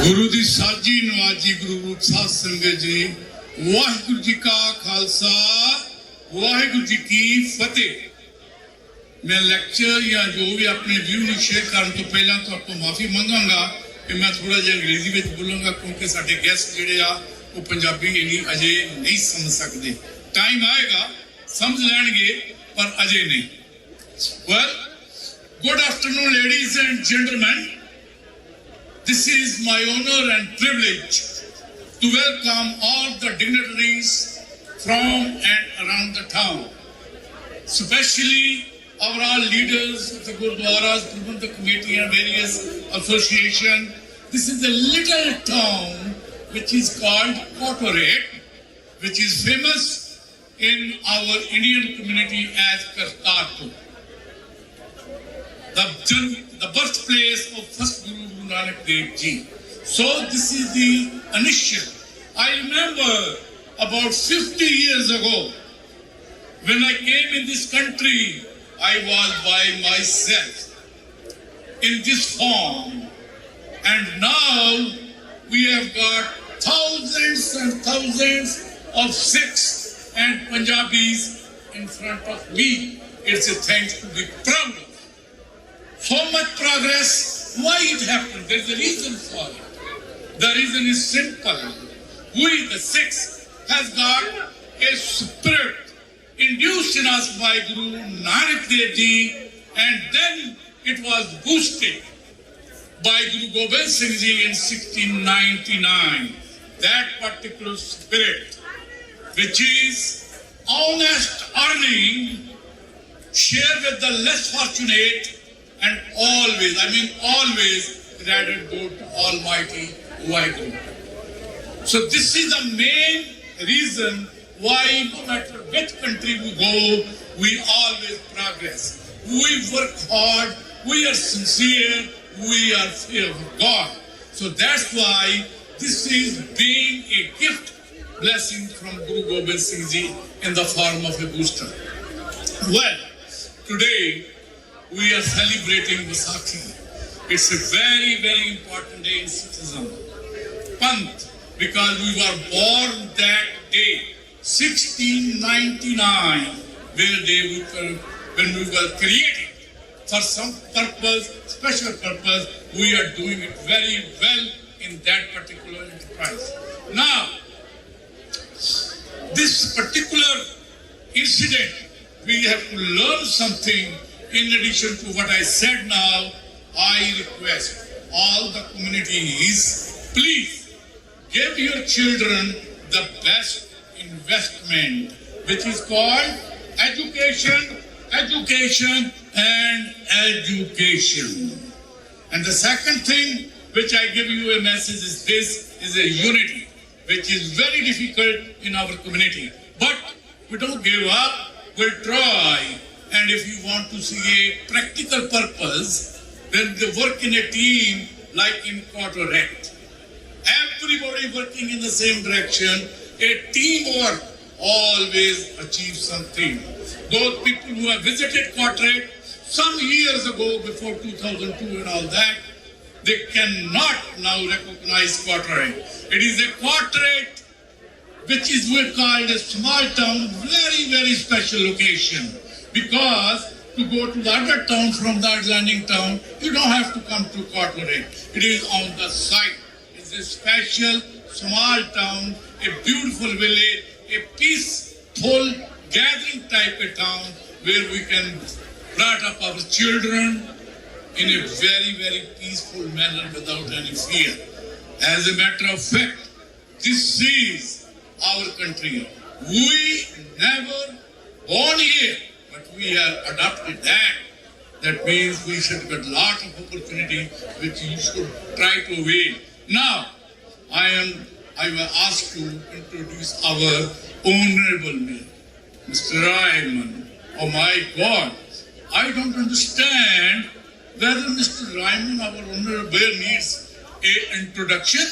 गुरु दी साजी नवाजी गुरु रूप साध संगत जी, वाहिगुरु जी का खालसा वाहिगुरु जी की फतेह। मैं लेक्चर या जो भी अपने व्यू शेयर करने तो पहला तो आपको माफी मंगांगा कि मैं थोड़ा जिहा अंग्रेजी में बोलूंगा क्योंकि साडे गेस्ट जिहड़े आ वो पंजाबी इन्नी अजे नहीं समझ सकते। टाइम आएगा समझ लैणगे पर अजे नहीं। Well, good afternoon ladies and gentleman. This is my honor and privilege to welcome all the dignitaries from and around the town, especially our all leaders of the Gurdwaras, the committee and various associations. This is a little town which is called Kotoret, which is famous in our Indian community as Kartarpur. The birthplace of first Guru Guru Nanak Dev Ji. So this is the initial. I remember about 50 years ago, when I came in this country, I was by myself in this form. And now we have got thousands and thousands of Sikhs and Punjabis in front of me. It's a thing to be proud of. So much progress. Why it happened? There's a reason for it. The reason is simple. We, the Sikhs, has got a spirit induced in us by Guru Nanak Dev Ji, and then it was boosted by Guru Gobind Singh Ji in 1699. That particular spirit, which is honest earning, share with the less fortunate, and always, I mean always, gratitude go to Almighty Vaheguru. So this is the main reason why no matter which country we go, we always progress. We work hard, we are sincere, we are fear of God. So that's why this is being a gift, blessing from Guru Gobind Singh Ji in the form of a booster. Well, today, we are celebrating Vaisakhi. It's a very, very important day in Sikhism. Panth, because we were born that day, 1699, when we were created for some purpose, special purpose. We are doing it very well in that particular enterprise. Now, this particular incident, we have to learn something. In addition to what I said now, I request all the communities, please give your children the best investment, which is called education, education and education. And the second thing which I give you a message is this, is a unity, which is very difficult in our community. But we don't give up, we'll try. And if you want to see a practical purpose, then they work in a team like in Kotoret. Everybody working in the same direction, a teamwork always achieves something. Those people who have visited Kotoret some years ago, before 2002 and all that, they cannot now recognize Kotoret. It is a Kotoret which is we called a small town, very, very special location. Because to go to the other town from that landing town, you don't have to come to Kotoret. It is on the site. It's a special small town, a beautiful village, a peaceful gathering type of town where we can bring up our children in a very, very peaceful manner without any fear. As a matter of fact, this is our country. We never born here, but we have adopted that. That means we should get a lot of opportunity which you should try to avail. Now, I will ask to introduce our Honorable Mayor, Mr. Raiman. Oh my God, I don't understand whether Mr. Raiman, our Honorable Mayor, needs an introduction.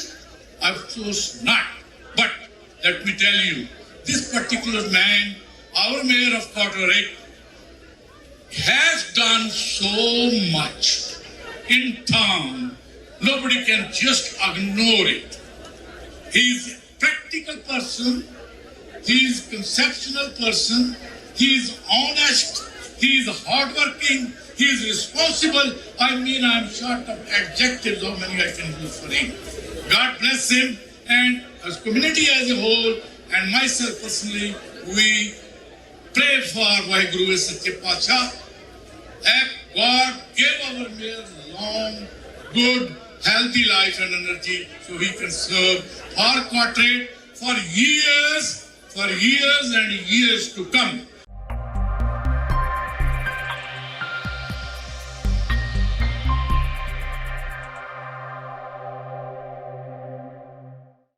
Of course not. But let me tell you, this particular man, our Mayor of Kotoret, has done so much in town Nobody can just ignore it. He is a practical person. He is a conceptual person. He is honest. He is hardworking. He is responsible. I mean, I am short of adjectives how many I can use for him. God bless him, and as community as a whole, and myself personally, we pray for Vaheguru Sache Pacha. And God give our mayor long, good, healthy life and energy so he can serve our quadrant for years and years to come.